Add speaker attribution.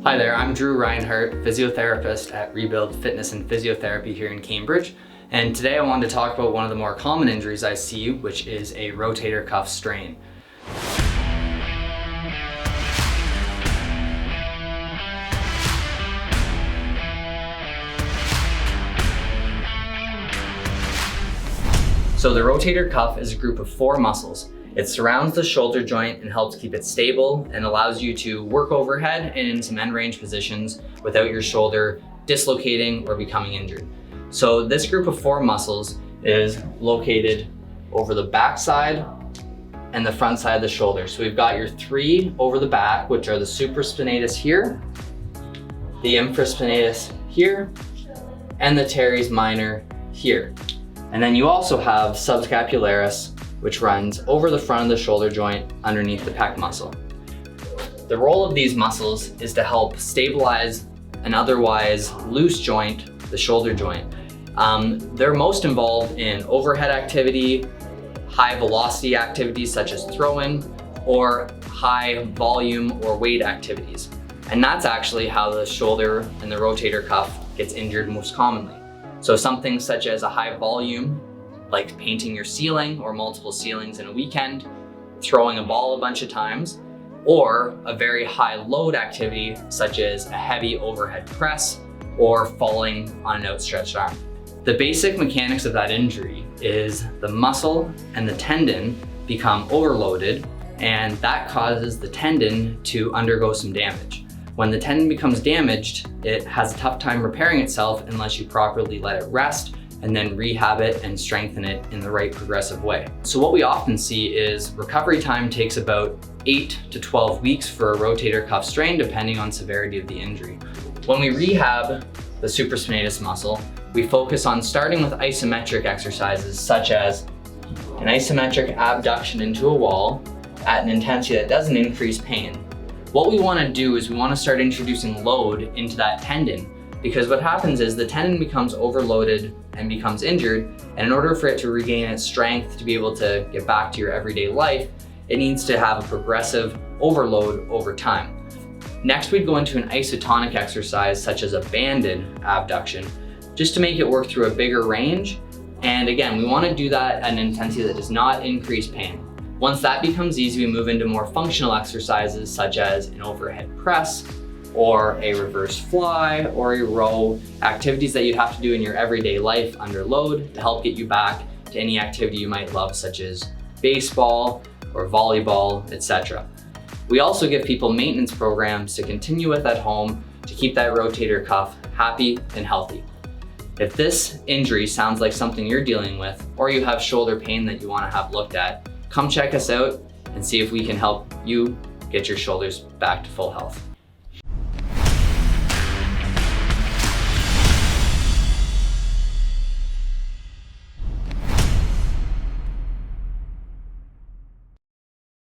Speaker 1: Hi there, I'm Drew Reinhardt, physiotherapist at Rebuild Fitness and Physiotherapy here in Cambridge. And today I wanted to talk about one of the more common injuries I see, which is a rotator cuff strain. So the rotator cuff is a group of 4 muscles. It surrounds the shoulder joint and helps keep it stable and allows you to work overhead and in some end range positions without your shoulder dislocating or becoming injured. So this group of 4 muscles is located over the back side and the front side of the shoulder. So we've got your 3 over the back, which are the supraspinatus here, the infraspinatus here, and the teres minor here. And then you also have subscapularis, which runs over the front of the shoulder joint underneath the pec muscle. The role of these muscles is to help stabilize an otherwise loose joint, the shoulder joint. They're most involved in overhead activity, high velocity activities such as throwing, or high volume or weight activities. And that's actually how the shoulder and the rotator cuff gets injured most commonly. So something such as a high volume, like painting your ceiling or multiple ceilings in a weekend, throwing a ball a bunch of times, or a very high load activity such as a heavy overhead press or falling on an outstretched arm. The basic mechanics of that injury is the muscle and the tendon become overloaded, and that causes the tendon to undergo some damage. When the tendon becomes damaged, it has a tough time repairing itself unless you properly let it rest and then rehab it and strengthen it in the right progressive way. So what we often see is recovery time takes about 8 to 12 weeks for a rotator cuff strain, depending on severity of the injury. When we rehab the supraspinatus muscle, we focus on starting with isometric exercises such as an isometric abduction into a wall at an intensity that doesn't increase pain. What we want to do is we want to start introducing load into that tendon, because what happens is the tendon becomes overloaded and becomes injured, and in order for it to regain its strength to be able to get back to your everyday life, it needs to have a progressive overload over time. Next, we'd go into an isotonic exercise such as a banded abduction, just to make it work through a bigger range. And again, we want to do that at an intensity that does not increase pain. Once that becomes easy, we move into more functional exercises such as an overhead press, or a reverse fly, or a row, activities that you'd have to do in your everyday life under load to help get you back to any activity you might love, such as baseball or volleyball, etc. We also give people maintenance programs to continue with at home to keep that rotator cuff happy and healthy. If this injury sounds like something you're dealing with, or you have shoulder pain that you want to have looked at, come check us out and see if we can help you get your shoulders back to full health.